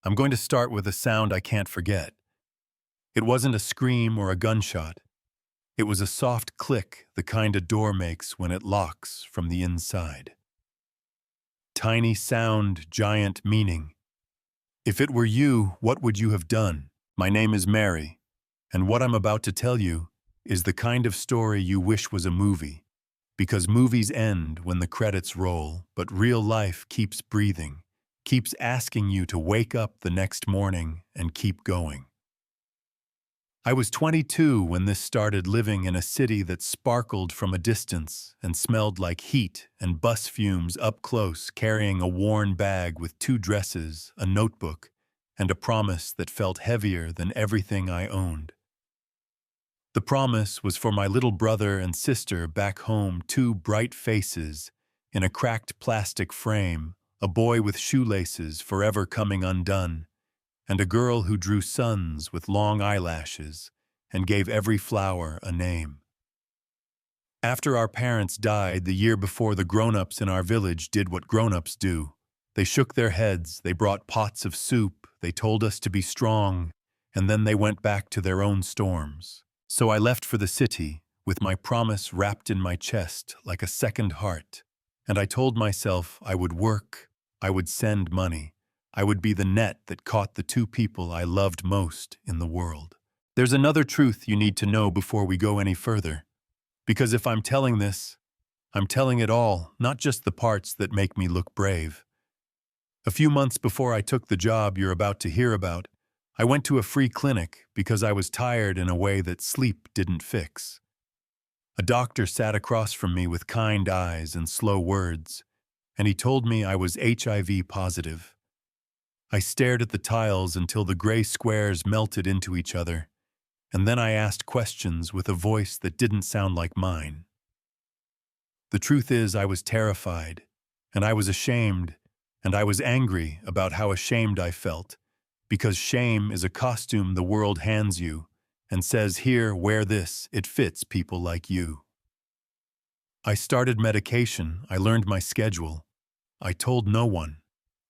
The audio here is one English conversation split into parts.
I'm going to start with a sound I can't forget. It wasn't a scream or a gunshot. It was a soft click, the kind a door makes when it locks from the inside. Tiny sound, giant meaning. If it were you, what would you have done? My name is Mary, and what I'm about to tell you is the kind of story you wish was a movie. Because movies end when the credits roll, but real life keeps breathing, keeps asking you to wake up the next morning and keep going. I was 22 when this started, living in a city that sparkled from a distance and smelled like heat and bus fumes up close, carrying a worn bag with 2 dresses, a notebook, and a promise that felt heavier than everything I owned. The promise was for my little brother and sister back home, 2 bright faces in a cracked plastic frame, a boy with shoelaces forever coming undone, and a girl who drew suns with long eyelashes and gave every flower a name. After our parents died the year before, the grown-ups in our village did what grown-ups do. They shook their heads, they brought pots of soup, they told us to be strong, and then they went back to their own storms. So I left for the city, with my promise wrapped in my chest like a second heart, and I told myself I would work, I would send money, I would be the net that caught the 2 people I loved most in the world. There's another truth you need to know before we go any further. Because if I'm telling this, I'm telling it all, not just the parts that make me look brave. A few months before I took the job you're about to hear about, I went to a free clinic because I was tired in a way that sleep didn't fix. A doctor sat across from me with kind eyes and slow words, and he told me I was HIV positive. I stared at the tiles until the gray squares melted into each other, and then I asked questions with a voice that didn't sound like mine. The truth is, I was terrified, and I was ashamed, and I was angry about how ashamed I felt, because shame is a costume the world hands you and says, "Here, wear this, it fits people like you." I started medication, I learned my schedule. I told no one.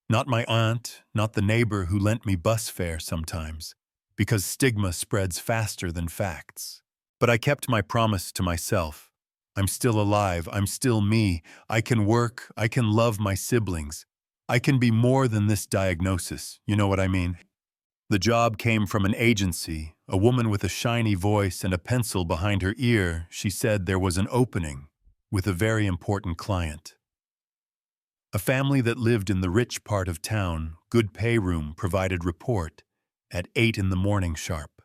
Not my aunt, not the neighbor who lent me bus fare sometimes, because stigma spreads faster than facts. But I kept my promise to myself. I'm still alive, I'm still me. I can work, I can love my siblings. I can be more than this diagnosis, you know what I mean? The job came from an agency, a woman with a shiny voice and a pencil behind her ear. She said there was an opening with a very important client. A family that lived in the rich part of town, good pay room provided report, at 8 in the morning sharp.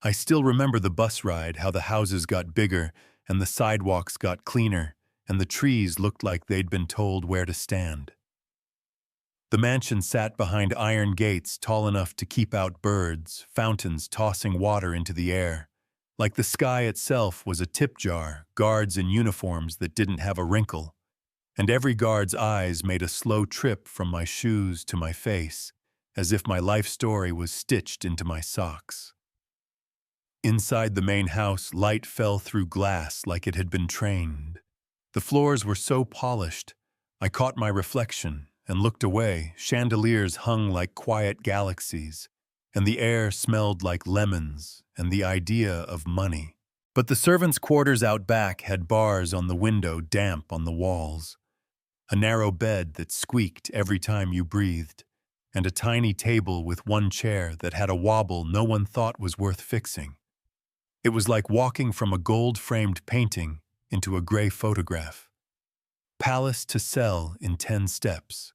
I still remember the bus ride, how the houses got bigger and the sidewalks got cleaner and the trees looked like they'd been told where to stand. The mansion sat behind iron gates tall enough to keep out birds, fountains tossing water into the air. Like the sky itself was a tip jar, guards in uniforms that didn't have a wrinkle. And every guard's eyes made a slow trip from my shoes to my face, as if my life story was stitched into my socks. Inside the main house, light fell through glass like it had been trained. The floors were so polished, I caught my reflection and looked away. Chandeliers hung like quiet galaxies, and the air smelled like lemons and the idea of money. But the servants' quarters out back had bars on the window, damp on the walls. A narrow bed that squeaked every time you breathed, and a tiny table with 1 chair that had a wobble no one thought was worth fixing. It was like walking from a gold-framed painting into a gray photograph. Palace to sell in 10 steps.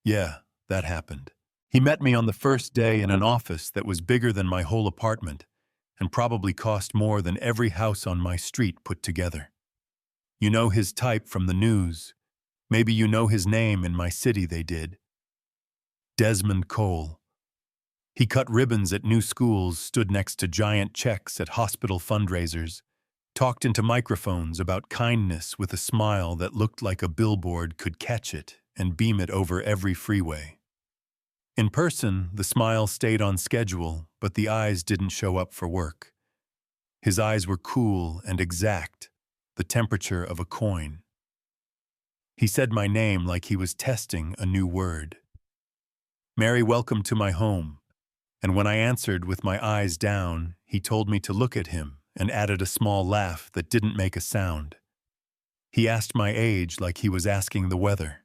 Yeah, that happened. He met me on the first day in an office that was bigger than my whole apartment and probably cost more than every house on my street put together. You know his type from the news. Maybe you know his name. In my city they did. Desmond Cole. He cut ribbons at new schools, stood next to giant checks at hospital fundraisers, talked into microphones about kindness with a smile that looked like a billboard could catch it and beam it over every freeway. In person, the smile stayed on schedule, but the eyes didn't show up for work. His eyes were cool and exact, the temperature of a coin. He said my name like he was testing a new word. "Mary, welcome to my home." And when I answered with my eyes down, he told me to look at him and added a small laugh that didn't make a sound. He asked my age like he was asking the weather.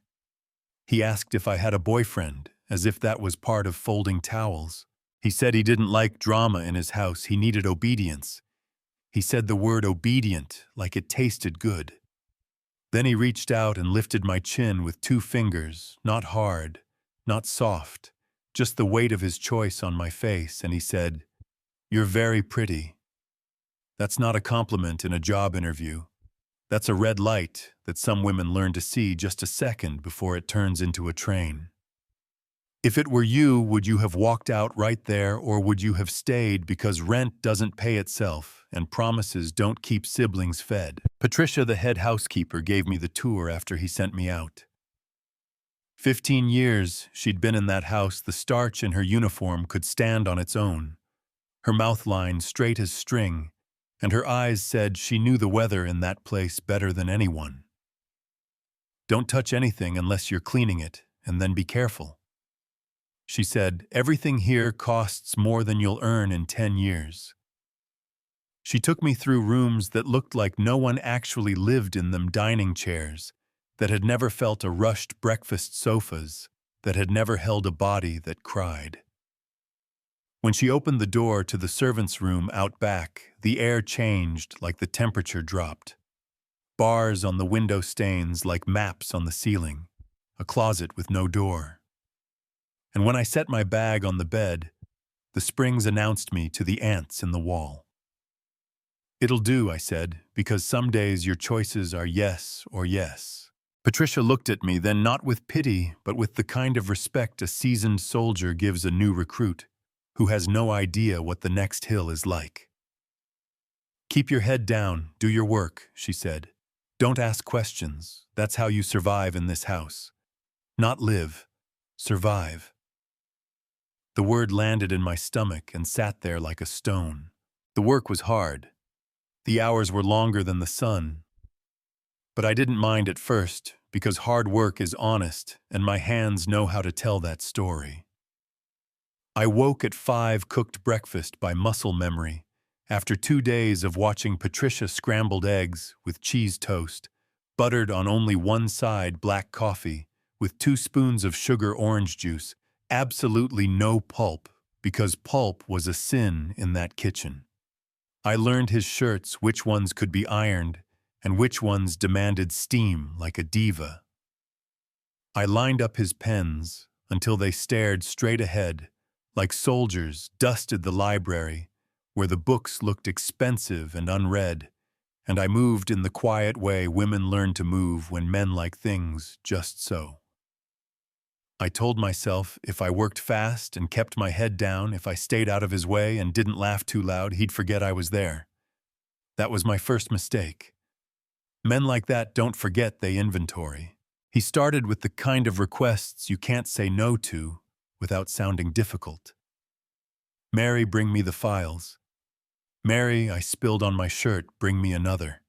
He asked if I had a boyfriend, as if that was part of folding towels. He said he didn't like drama in his house, he needed obedience. He said the word obedient like it tasted good. Then he reached out and lifted my chin with 2 fingers, not hard, not soft, just the weight of his choice on my face, and he said, "You're very pretty." That's not a compliment in a job interview. That's a red light that some women learn to see just a second before it turns into a train. If it were you, would you have walked out right there, or would you have stayed because rent doesn't pay itself and promises don't keep siblings fed? Patricia, the head housekeeper, gave me the tour after he sent me out. 15 years she'd been in that house. The starch in her uniform could stand on its own. Her mouth line straight as string, and her eyes said she knew the weather in that place better than anyone. "Don't touch anything unless you're cleaning it, and then be careful." She said, "Everything here costs more than you'll earn in 10 years. She took me through rooms that looked like no one actually lived in them, dining chairs that had never felt a rushed breakfast, sofas that had never held a body that cried. When she opened the door to the servants' room out back, the air changed like the temperature dropped. Bars on the window stains like maps on the ceiling, a closet with no door. And when I set my bag on the bed, the springs announced me to the ants in the wall. "It'll do," I said, "because some days your choices are yes or yes." Patricia looked at me, then not with pity, but with the kind of respect a seasoned soldier gives a new recruit who has no idea what the next hill is like. "Keep your head down, do your work," she said. "Don't ask questions. That's how you survive in this house. Not live, survive." The word landed in my stomach and sat there like a stone. The work was hard. The hours were longer than the sun. But I didn't mind at first, because hard work is honest, and my hands know how to tell that story. I woke at 5, cooked breakfast by muscle memory, after 2 days of watching Patricia scrambled eggs with cheese toast, buttered on only one side, black coffee, with 2 spoons of sugar orange juice, absolutely no pulp, because pulp was a sin in that kitchen. I learned his shirts, which ones could be ironed, and which ones demanded steam like a diva. I lined up his pens until they stared straight ahead, like soldiers, dusted the library, where the books looked expensive and unread, and I moved in the quiet way women learn to move when men like things just so. I told myself if I worked fast and kept my head down, if I stayed out of his way and didn't laugh too loud, he'd forget I was there. That was my first mistake. Men like that don't forget they inventory. He started with the kind of requests you can't say no to without sounding difficult. "Mary, bring me the files." "Mary, I spilled on my shirt, bring me another."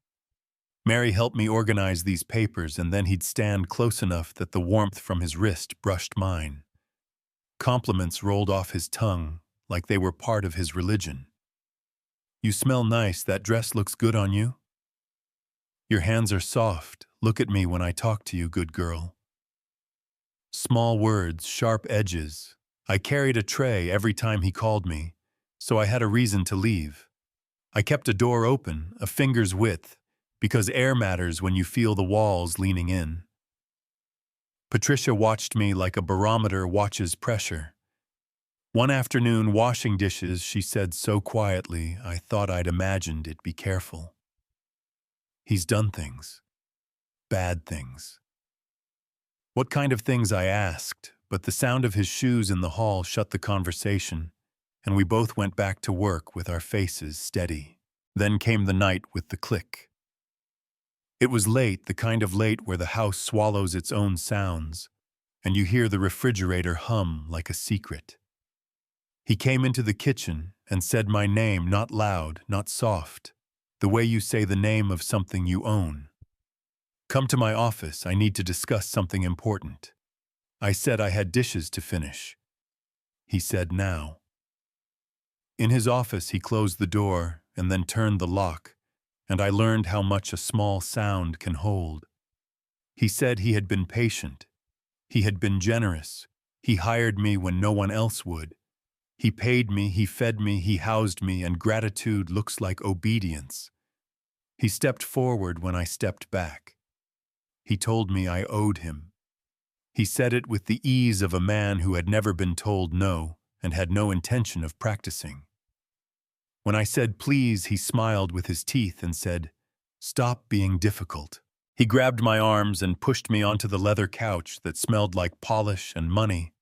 "Mary, help me organize these papers," and then he'd stand close enough that the warmth from his wrist brushed mine. Compliments rolled off his tongue like they were part of his religion. "You smell nice, that dress looks good on you." "Your hands are soft, look at me when I talk to you, good girl." Small words, sharp edges. I carried a tray every time he called me, so I had a reason to leave. I kept a door open, a finger's width, because air matters when you feel the walls leaning in. Patricia watched me like a barometer watches pressure. One afternoon, washing dishes, she said so quietly, I thought I'd imagined it. "Be careful. He's done things. Bad things." What kind of things, I asked, but the sound of his shoes in the hall shut the conversation, and we both went back to work with our faces steady. Then came the night with the click. It was late, the kind of late where the house swallows its own sounds, and you hear the refrigerator hum like a secret. He came into the kitchen and said my name, not loud, not soft, the way you say the name of something you own. "Come to my office, I need to discuss something important." I said I had dishes to finish. he said now. In his office, he closed the door and then turned the lock, and I learned how much a small sound can hold. He said he had been patient. He had been generous. He hired me when no one else would. He paid me, he fed me, he housed me, and gratitude looks like obedience. He stepped forward when I stepped back. He told me I owed him. He said it with the ease of a man who had never been told no and had no intention of practicing. When I said please, he smiled with his teeth and said, "Stop being difficult." He grabbed my arms and pushed me onto the leather couch that smelled like polish and money,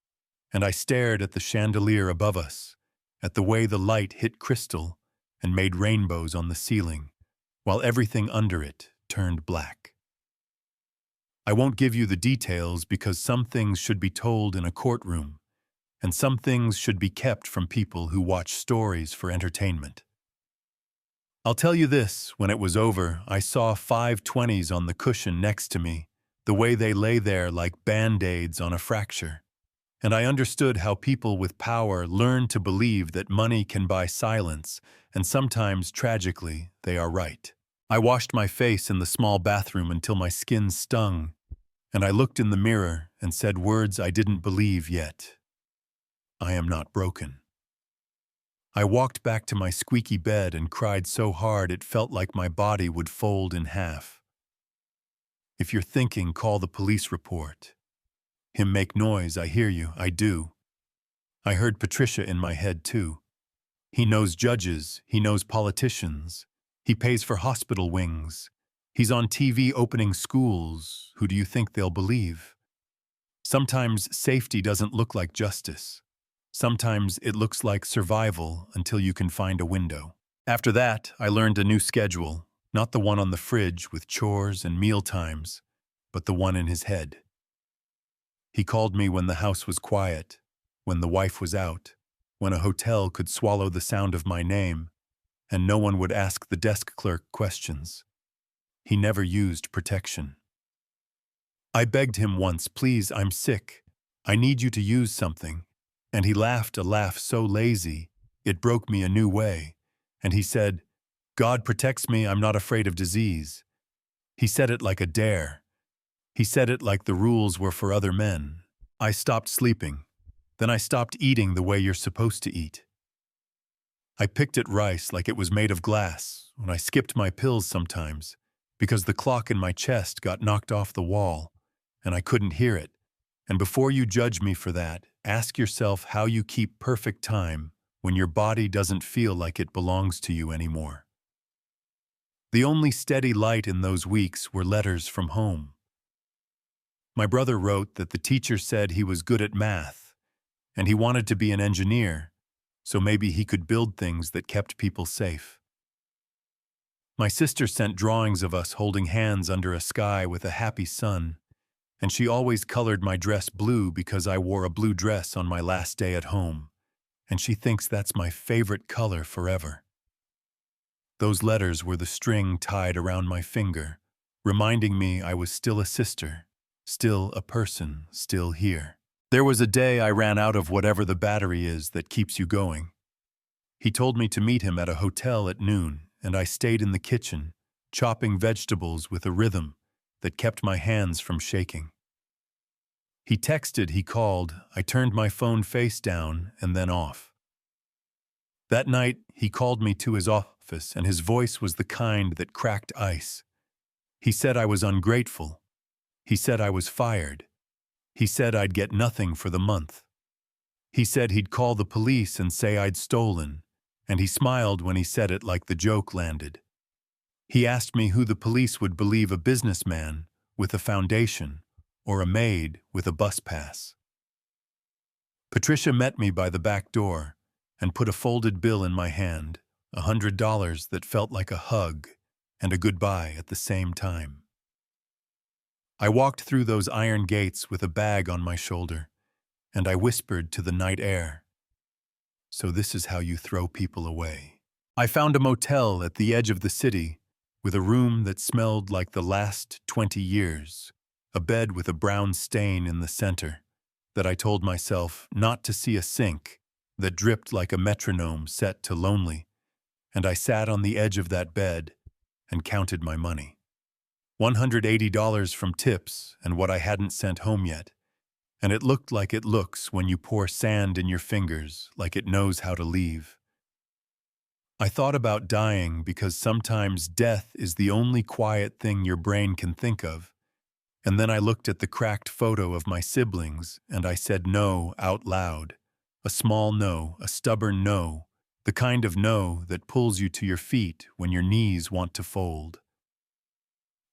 and I stared at the chandelier above us, at the way the light hit crystal and made rainbows on the ceiling, while everything under it turned black. I won't give you the details because some things should be told in a courtroom, and some things should be kept from people who watch stories for entertainment. I'll tell you this, when it was over, I saw 520s on the cushion next to me, the way they lay there like Band-Aids on a fracture. And I understood how people with power learn to believe that money can buy silence, and sometimes, tragically, they are right. I washed my face in the small bathroom until my skin stung, and I looked in the mirror and said words I didn't believe yet. I am not broken. I walked back to my squeaky bed and cried so hard it felt like my body would fold in half. If you're thinking, call the police report. Him make noise, I hear you, I do. I heard Patricia in my head too. He knows judges, he knows politicians. He pays for hospital wings. He's on TV opening schools. Who do you think they'll believe? Sometimes safety doesn't look like justice. Sometimes it looks like survival until you can find a window. After that, I learned a new schedule, not the one on the fridge with chores and meal times, but the one in his head. He called me when the house was quiet, when the wife was out, when a hotel could swallow the sound of my name, and no one would ask the desk clerk questions. He never used protection. I begged him once, please, I'm sick. I need you to use something. And he laughed a laugh so lazy, it broke me a new way. And he said, God protects me, I'm not afraid of disease. He said it like a dare. He said it like the rules were for other men. I stopped sleeping. Then I stopped eating the way you're supposed to eat. I picked at rice like it was made of glass when I skipped my pills sometimes because the clock in my chest got knocked off the wall and I couldn't hear it. And before you judge me for that, ask yourself how you keep perfect time when your body doesn't feel like it belongs to you anymore. The only steady light in those weeks were letters from home. My brother wrote that the teacher said he was good at math, and he wanted to be an engineer, so maybe he could build things that kept people safe. My sister sent drawings of us holding hands under a sky with a happy sun, and she always colored my dress blue because I wore a blue dress on my last day at home, and she thinks that's my favorite color forever. Those letters were the string tied around my finger, reminding me I was still a sister, still a person, still here. There was a day I ran out of whatever the battery is that keeps you going. He told me to meet him at a hotel at noon, and I stayed in the kitchen, chopping vegetables with a rhythm that kept my hands from shaking. He texted, he called, I turned my phone face down and then off. That night, he called me to his office, and his voice was the kind that cracked ice. He said I was ungrateful. He said I was fired. He said I'd get nothing for the month. He said he'd call the police and say I'd stolen, and he smiled when he said it like the joke landed. He asked me who the police would believe, a businessman with a foundation or a maid with a bus pass. Patricia met me by the back door and put a folded bill in my hand, $100 that felt like a hug and a goodbye at the same time. I walked through those iron gates with a bag on my shoulder, and I whispered to the night air, so this is how you throw people away. I found a motel at the edge of the city with a room that smelled like the last 20 years, a bed with a brown stain in the center, that I told myself not to see a sink that dripped like a metronome set to lonely, and I sat on the edge of that bed and counted my money. $180 from tips and what I hadn't sent home yet, and it looked like it looks when you pour sand in your fingers, like it knows how to leave. I thought about dying because sometimes death is the only quiet thing your brain can think of. And then I looked at the cracked photo of my siblings and I said no out loud. A small no, a stubborn no, the kind of no that pulls you to your feet when your knees want to fold.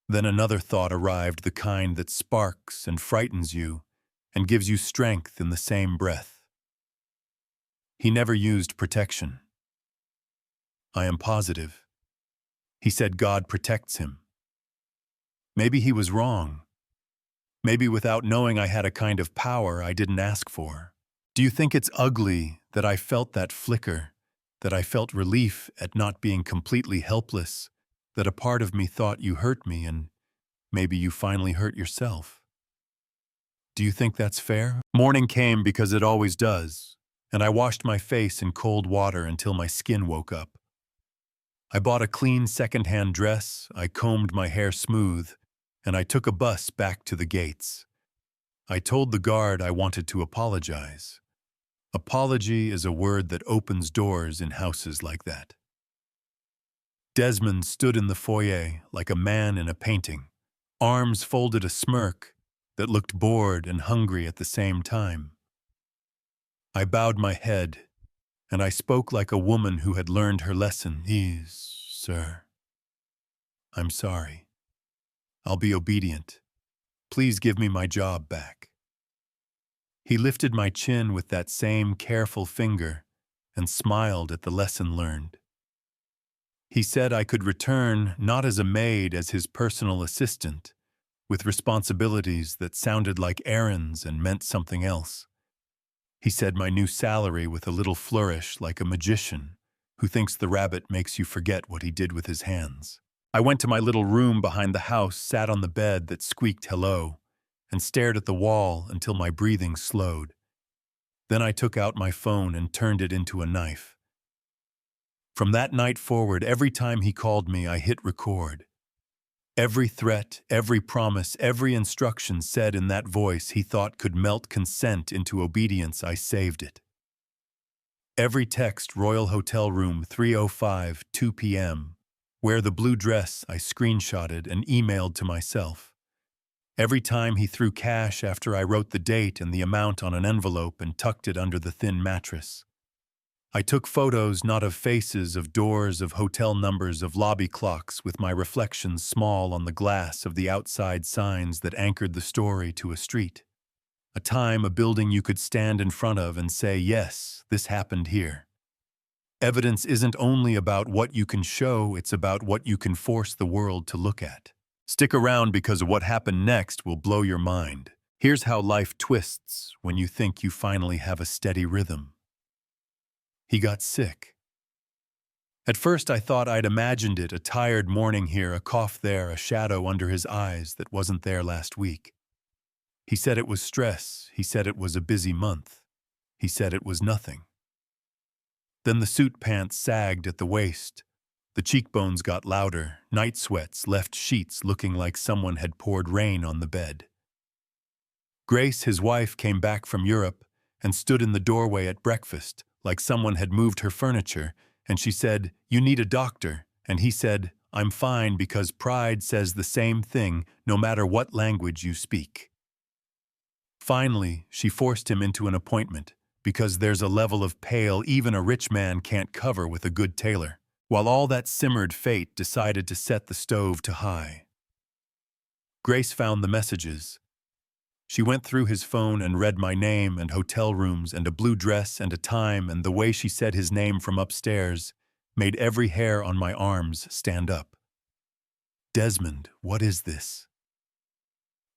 Then another thought arrived, the kind that sparks and frightens you and gives you strength in the same breath. He never used protection. I am positive. He said God protects him. Maybe he was wrong. Maybe without knowing I had a kind of power I didn't ask for. Do you think it's ugly that I felt that flicker, that I felt relief at not being completely helpless, that a part of me thought you hurt me and maybe you finally hurt yourself? Do you think that's fair? Morning came because it always does, and I washed my face in cold water until my skin woke up. I bought a clean second-hand dress, I combed my hair smooth, and I took a bus back to the gates. I told the guard I wanted to apologize. Apology is a word that opens doors in houses like that. Desmond stood in the foyer like a man in a painting, arms folded, a smirk that looked bored and hungry at the same time. I bowed my head, and I spoke like a woman who had learned her lesson. Sir, I'm sorry. I'll be obedient. Please give me my job back. He lifted my chin with that same careful finger and smiled at the lesson learned. He said I could return not as a maid, as his personal assistant, with responsibilities that sounded like errands and meant something else. He said my new salary with a little flourish, like a magician who thinks the rabbit makes you forget what he did with his hands. I went to my little room behind the house, sat on the bed that squeaked hello, and stared at the wall until my breathing slowed. Then I took out my phone and turned it into a knife. From that night forward, every time he called me, I hit record. Every threat, every promise, every instruction said in that voice he thought could melt consent into obedience, I saved it. Every text, Royal Hotel Room 305, 2 p.m., wear the blue dress, I screenshotted and emailed to myself. Every time he threw cash after I wrote the date and the amount on an envelope and tucked it under the thin mattress. I took photos not of faces, of doors, of hotel numbers, of lobby clocks, with my reflections small on the glass of the outside signs that anchored the story to a street. A time, a building you could stand in front of and say, yes, this happened here. Evidence isn't only about what you can show, it's about what you can force the world to look at. Stick around because what happened next will blow your mind. Here's how life twists when you think you finally have a steady rhythm. He got sick. At first I thought I'd imagined it, a tired morning here, a cough there, a shadow under his eyes that wasn't there last week. He said it was stress. He said it was a busy month. He said it was nothing. Then the suit pants sagged at the waist. The cheekbones got louder. Night sweats left sheets looking like someone had poured rain on the bed. Grace, his wife, came back from Europe and stood in the doorway at breakfast like someone had moved her furniture, and she said, "You need a doctor." And he said, "I'm fine," because pride says the same thing no matter what language you speak. Finally, she forced him into an appointment, because there's a level of pale even a rich man can't cover with a good tailor. While all that simmered, fate decided to set the stove to high. Grace found the messages. She went through his phone and read my name and hotel rooms and a blue dress and a time, and the way she said his name from upstairs made every hair on my arms stand up. Desmond, what is this?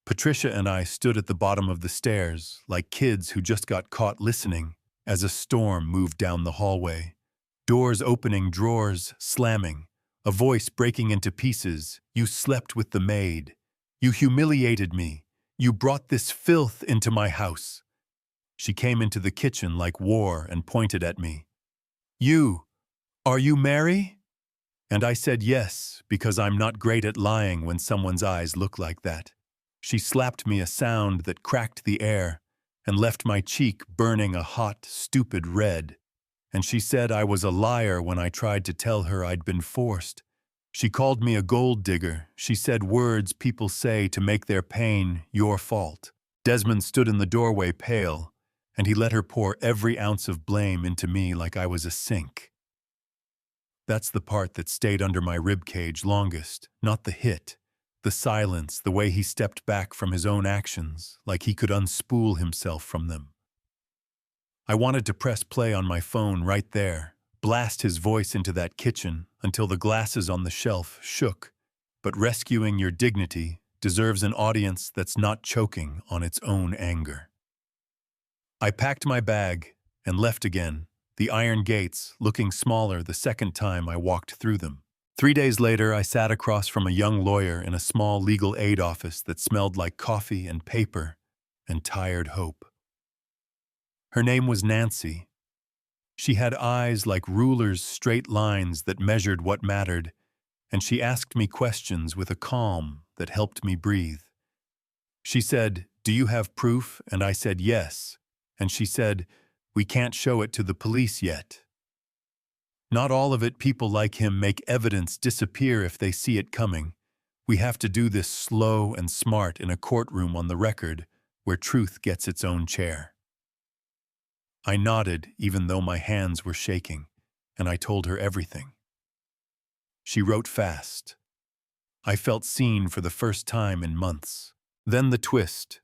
Patricia and I stood at the bottom of the stairs, like kids who just got caught listening, as a storm moved down the hallway. Doors opening, drawers slamming, a voice breaking into pieces. "You slept with the maid. You humiliated me. You brought this filth into my house." She came into the kitchen like war and pointed at me. "You, are you Mary?" And I said yes, because I'm not great at lying when someone's eyes look like that. She slapped me a sound that cracked the air and left my cheek burning a hot, stupid red. And she said I was a liar when I tried to tell her I'd been forced. She called me a gold digger. She said words people say to make their pain your fault. Desmond stood in the doorway pale, and he let her pour every ounce of blame into me like I was a sink. That's the part that stayed under my ribcage longest, not the hit. The silence, the way he stepped back from his own actions, like he could unspool himself from them. I wanted to press play on my phone right there, blast his voice into that kitchen until the glasses on the shelf shook. But rescuing your dignity deserves an audience that's not choking on its own anger. I packed my bag and left again, the iron gates looking smaller the second time I walked through them. 3 days later, I sat across from a young lawyer in a small legal aid office that smelled like coffee and paper and tired hope. Her name was Nancy. She had eyes like rulers' straight lines that measured what mattered, and she asked me questions with a calm that helped me breathe. She said, "Do you have proof?" And I said, "Yes." And she said, "We can't show it to the police yet." Not all of it. People like him make evidence disappear if they see it coming. We have to do this slow and smart in a courtroom on the record where truth gets its own chair. I nodded even though my hands were shaking, and I told her everything. She wrote fast. I felt seen for the first time in months. Then the twist,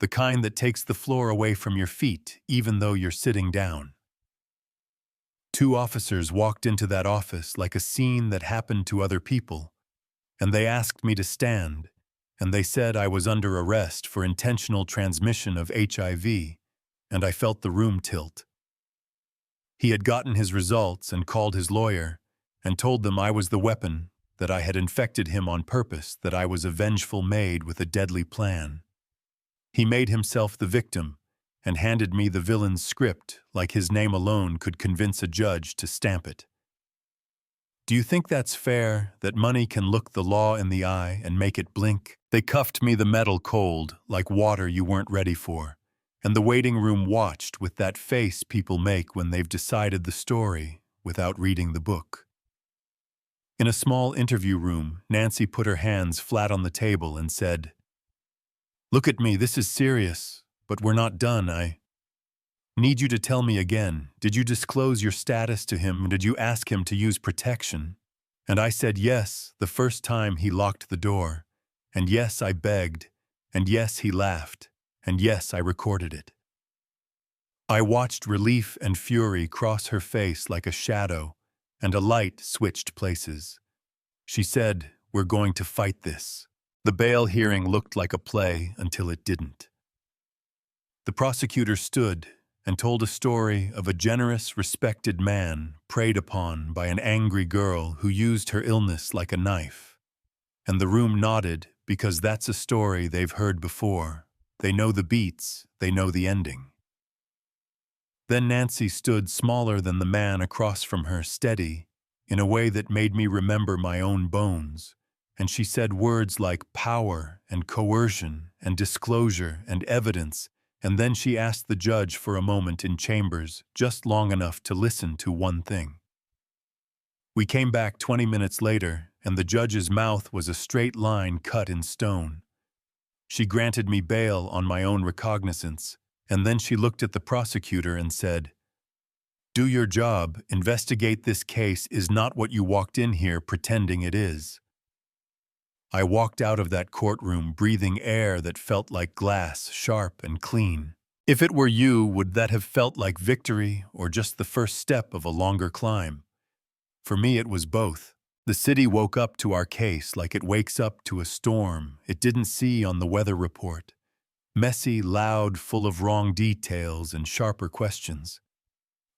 the kind that takes the floor away from your feet even though you're sitting down. 2 officers walked into that office like a scene that happened to other people, and they asked me to stand, and they said I was under arrest for intentional transmission of HIV, and I felt the room tilt. He had gotten his results and called his lawyer and told them I was the weapon, that I had infected him on purpose, that I was a vengeful maid with a deadly plan. He made himself the victim and handed me the villain's script like his name alone could convince a judge to stamp it. Do you think that's fair, that money can look the law in the eye and make it blink? They cuffed me the metal cold, like water you weren't ready for, and the waiting room watched with that face people make when they've decided the story without reading the book. In a small interview room, Nancy put her hands flat on the table and said, "Look at me, this is serious, but we're not done. I need you to tell me again, did you disclose your status to him? Did you ask him to use protection?" And I said yes, the first time he locked the door. And yes, I begged. And yes, he laughed. And yes, I recorded it. I watched relief and fury cross her face like a shadow, and a light switched places. She said, "We're going to fight this." The bail hearing looked like a play until it didn't. The prosecutor stood and told a story of a generous, respected man preyed upon by an angry girl who used her illness like a knife. And the room nodded because that's a story they've heard before. They know the beats, they know the ending. Then Nancy stood smaller than the man across from her, steady, in a way that made me remember my own bones. And she said words like power and coercion and disclosure and evidence, and then she asked the judge for a moment in chambers, just long enough to listen to one thing. We came back 20 minutes later, and the judge's mouth was a straight line cut in stone. She granted me bail on my own recognizance, and then she looked at the prosecutor and said, "Do your job. Investigate this case is not what you walked in here pretending it is." I walked out of that courtroom breathing air that felt like glass, sharp and clean. If it were you, would that have felt like victory or just the first step of a longer climb? For me, it was both. The city woke up to our case like it wakes up to a storm it didn't see on the weather report. Messy, loud, full of wrong details and sharper questions.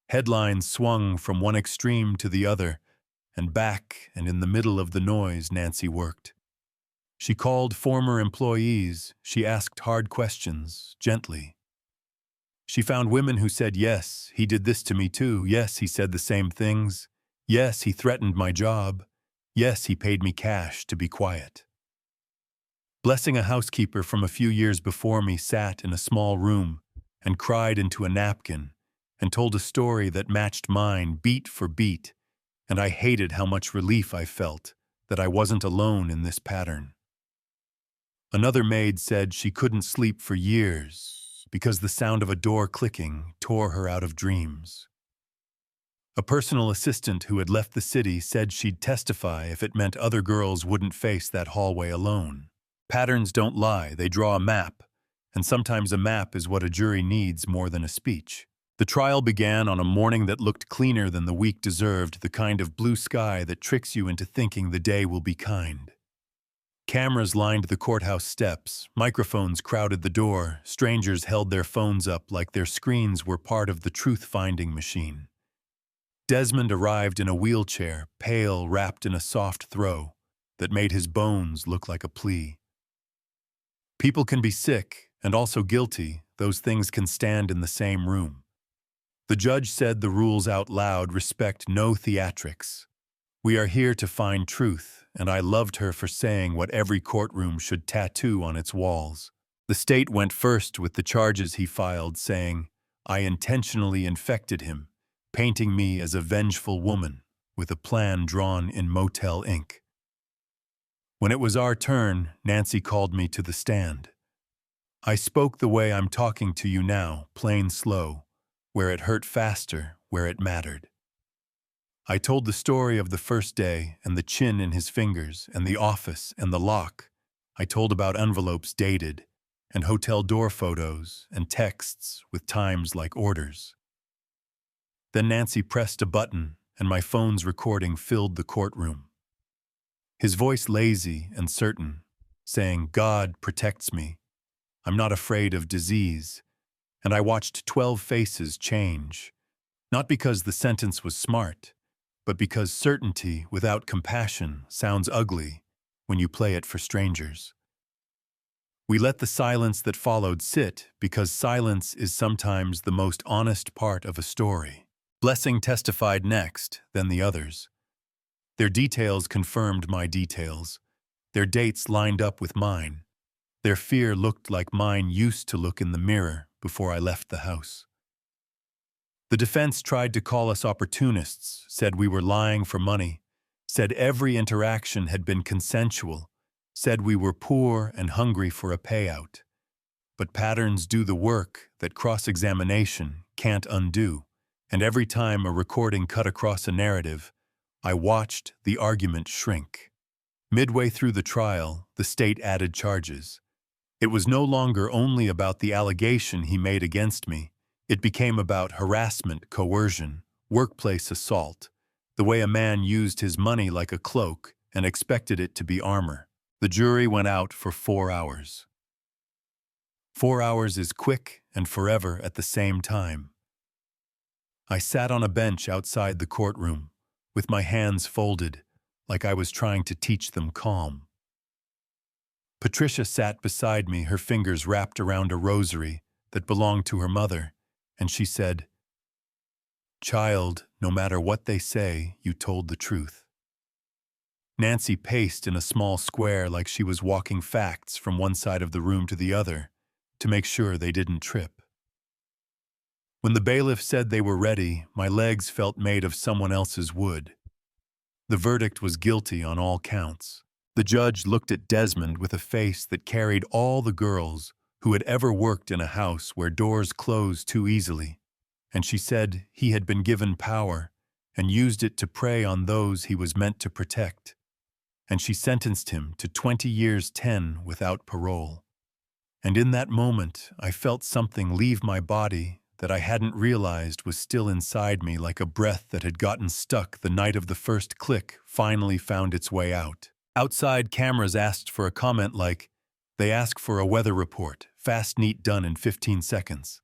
Headlines swung from one extreme to the other, and back and in the middle of the noise Nancy worked. She called former employees, she asked hard questions, gently. She found women who said, yes, he did this to me too. Yes, he said the same things. Yes, he threatened my job. Yes, he paid me cash to be quiet. Blessing, a housekeeper from a few years before me, sat in a small room and cried into a napkin and told a story that matched mine beat for beat, and I hated how much relief I felt that I wasn't alone in this pattern. Another maid said she couldn't sleep for years because the sound of a door clicking tore her out of dreams. A personal assistant who had left the city said she'd testify if it meant other girls wouldn't face that hallway alone. Patterns don't lie, they draw a map, and sometimes a map is what a jury needs more than a speech. The trial began on a morning that looked cleaner than the week deserved, the kind of blue sky that tricks you into thinking the day will be kind. Cameras lined the courthouse steps, microphones crowded the door, strangers held their phones up like their screens were part of the truth-finding machine. Desmond arrived in a wheelchair, pale, wrapped in a soft throw that made his bones look like a plea. People can be sick and also guilty. Those things can stand in the same room. The judge said the rules out loud: respect no theatrics. We are here to find truth, and I loved her for saying what every courtroom should tattoo on its walls. The state went first with the charges he filed, saying, I intentionally infected him, painting me as a vengeful woman with a plan drawn in motel ink. When it was our turn, Nancy called me to the stand. I spoke the way I'm talking to you now, plain slow, where it hurt faster, where it mattered. I told the story of the first day and the chin in his fingers and the office and the lock. I told about envelopes dated and hotel door photos and texts with times like orders. Then Nancy pressed a button and my phone's recording filled the courtroom. His voice lazy and certain, saying, God protects me. I'm not afraid of disease. And I watched 12 faces change, not because the sentence was smart, but because certainty without compassion sounds ugly when you play it for strangers. We let the silence that followed sit because silence is sometimes the most honest part of a story. Blessing testified next, then the others. Their details confirmed my details. Their dates lined up with mine. Their fear looked like mine used to look in the mirror before I left the house. The defense tried to call us opportunists, said we were lying for money, said every interaction had been consensual, said we were poor and hungry for a payout. But patterns do the work that cross-examination can't undo, and every time a recording cut across a narrative, I watched the argument shrink. Midway through the trial, the state added charges. It was no longer only about the allegation he made against me. It became about harassment, coercion, workplace assault, the way a man used his money like a cloak and expected it to be armor. The jury went out for 4 hours. 4 hours is quick and forever at the same time. I sat on a bench outside the courtroom, with my hands folded, like I was trying to teach them calm. Patricia sat beside me, her fingers wrapped around a rosary that belonged to her mother, and she said, Child, no matter what they say, you told the truth. Nancy paced in a small square like she was walking facts from one side of the room to the other to make sure they didn't trip. When the bailiff said they were ready, my legs felt made of someone else's wood. The verdict was guilty on all counts. The judge looked at Desmond with a face that carried all the girls who had ever worked in a house where doors closed too easily, and she said he had been given power and used it to prey on those he was meant to protect, and she sentenced him to 20 years 10 without parole. And in that moment, I felt something leave my body that I hadn't realized was still inside me, like a breath that had gotten stuck the night of the first click finally found its way out. Outside, cameras asked for a comment like, they ask for a weather report, fast, neat, done in 15 seconds.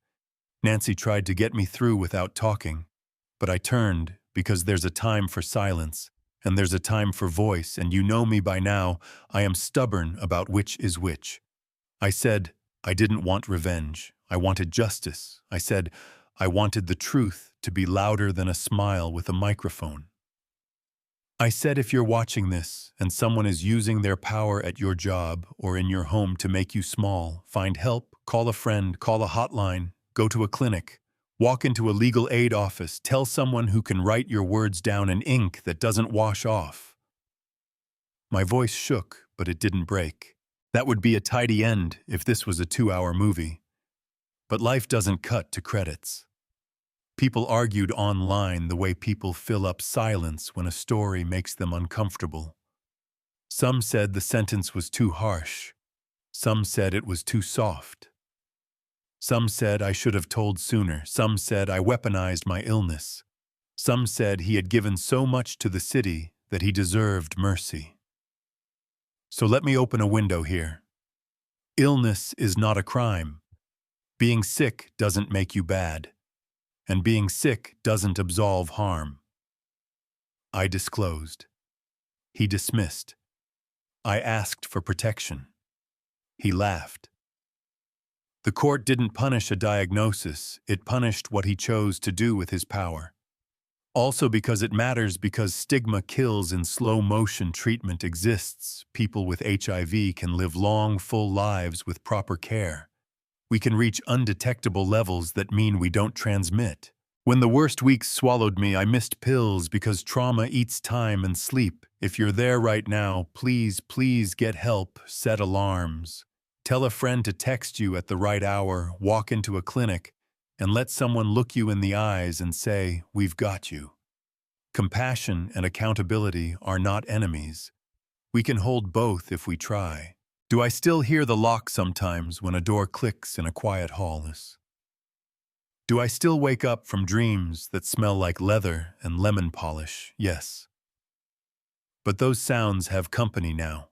Nancy tried to get me through without talking, but I turned because there's a time for silence, and there's a time for voice, and you know me by now, I am stubborn about which is which. I said, I didn't want revenge. I wanted justice. I said, I wanted the truth to be louder than a smile with a microphone. I said if you're watching this and someone is using their power at your job or in your home to make you small, find help, call a friend, call a hotline, go to a clinic, walk into a legal aid office, tell someone who can write your words down in ink that doesn't wash off. My voice shook, but it didn't break. That would be a tidy end if this was a 2-hour movie. But life doesn't cut to credits. People argued online the way people fill up silence when a story makes them uncomfortable. Some said the sentence was too harsh. Some said it was too soft. Some said I should have told sooner. Some said I weaponized my illness. Some said he had given so much to the city that he deserved mercy. So let me open a window here. Illness is not a crime. Being sick doesn't make you bad. And being sick doesn't absolve harm. I disclosed. He dismissed. I asked for protection. He laughed. The court didn't punish a diagnosis, it punished what he chose to do with his power. Also because it matters, because stigma kills in slow motion treatment exists. People with HIV can live long, full lives with proper care. We can reach undetectable levels that mean we don't transmit. When the worst weeks swallowed me, I missed pills because trauma eats time and sleep. If you're there right now, please, please get help, set alarms. Tell a friend to text you at the right hour, walk into a clinic, and let someone look you in the eyes and say, "We've got you." Compassion and accountability are not enemies. We can hold both if we try. Do I still hear the lock sometimes when a door clicks in a quiet hall? Do I still wake up from dreams that smell like leather and lemon polish? Yes. But those sounds have company now.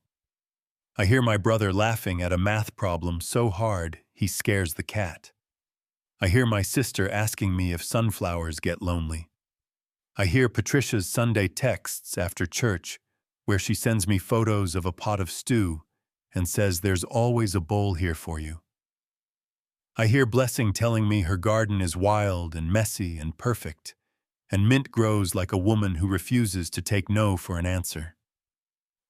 I hear my brother laughing at a math problem so hard he scares the cat. I hear my sister asking me if sunflowers get lonely. I hear Patricia's Sunday texts after church where she sends me photos of a pot of stew and says there's always a bowl here for you. I hear Blessing telling me her garden is wild and messy and perfect, and Mint grows like a woman who refuses to take no for an answer.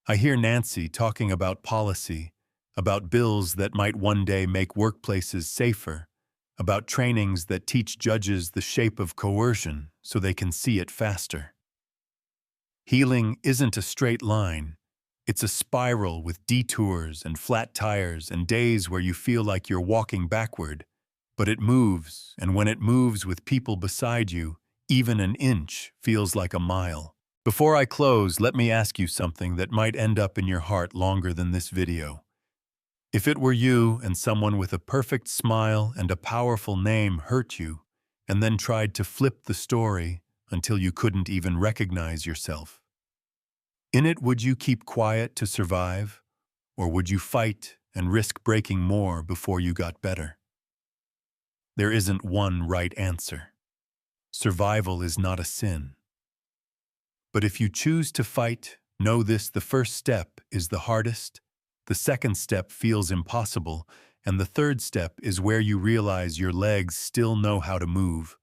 I hear Nancy talking about policy, about bills that might one day make workplaces safer, about trainings that teach judges the shape of coercion so they can see it faster. Healing isn't a straight line. It's a spiral with detours and flat tires and days where you feel like you're walking backward, but it moves, and when it moves with people beside you, even an inch feels like a mile. Before I close, let me ask you something that might end up in your heart longer than this video. If it were you and someone with a perfect smile and a powerful name hurt you, and then tried to flip the story until you couldn't even recognize yourself, in it, would you keep quiet to survive, or would you fight and risk breaking more before you got better? There isn't one right answer. Survival is not a sin. But if you choose to fight, know this: the first step is the hardest, the second step feels impossible, and the third step is where you realize your legs still know how to move.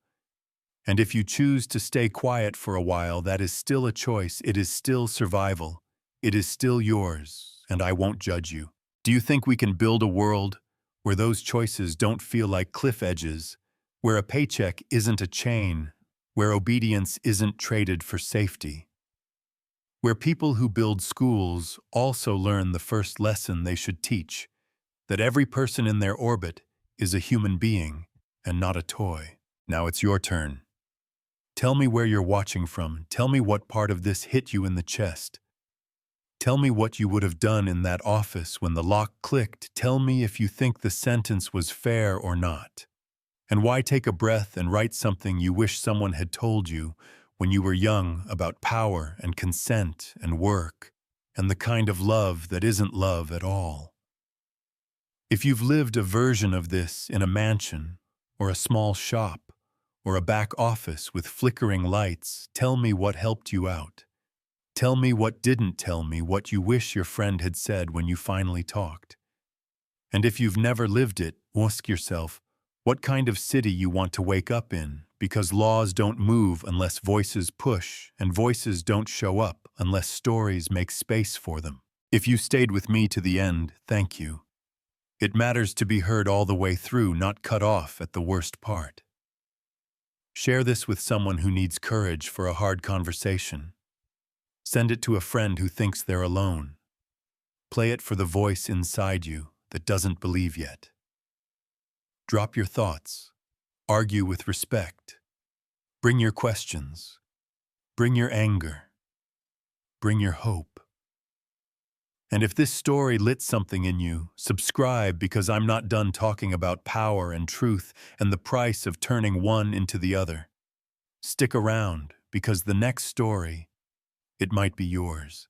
And if you choose to stay quiet for a while, that is still a choice. It is still survival. It is still yours, and I won't judge you. Do you think we can build a world where those choices don't feel like cliff edges, where a paycheck isn't a chain, where obedience isn't traded for safety, where people who build schools also learn the first lesson they should teach, that every person in their orbit is a human being and not a toy? Now it's your turn. Tell me where you're watching from. Tell me what part of this hit you in the chest. Tell me what you would have done in that office when the lock clicked. Tell me if you think the sentence was fair or not. And why take a breath and write something you wish someone had told you when you were young about power and consent and work and the kind of love that isn't love at all. If you've lived a version of this in a mansion or a small shop, or a back office with flickering lights, tell me what helped you out. Tell me what didn't tell me, what you wish your friend had said when you finally talked. And if you've never lived it, ask yourself, What kind of city you want to wake up in, because laws don't move unless voices push, and voices don't show up unless stories make space for them. If you stayed with me to the end, thank you. It matters to be heard all the way through, not cut off at the worst part. Share this with someone who needs courage for a hard conversation. Send it to a friend who thinks they're alone. Play it for the voice inside you that doesn't believe yet. Drop your thoughts. Argue with respect. Bring your questions. Bring your anger. Bring your hope. And if this story lit something in you, subscribe, because I'm not done talking about power and truth and the price of turning one into the other. Stick around, because the next story, it might be yours.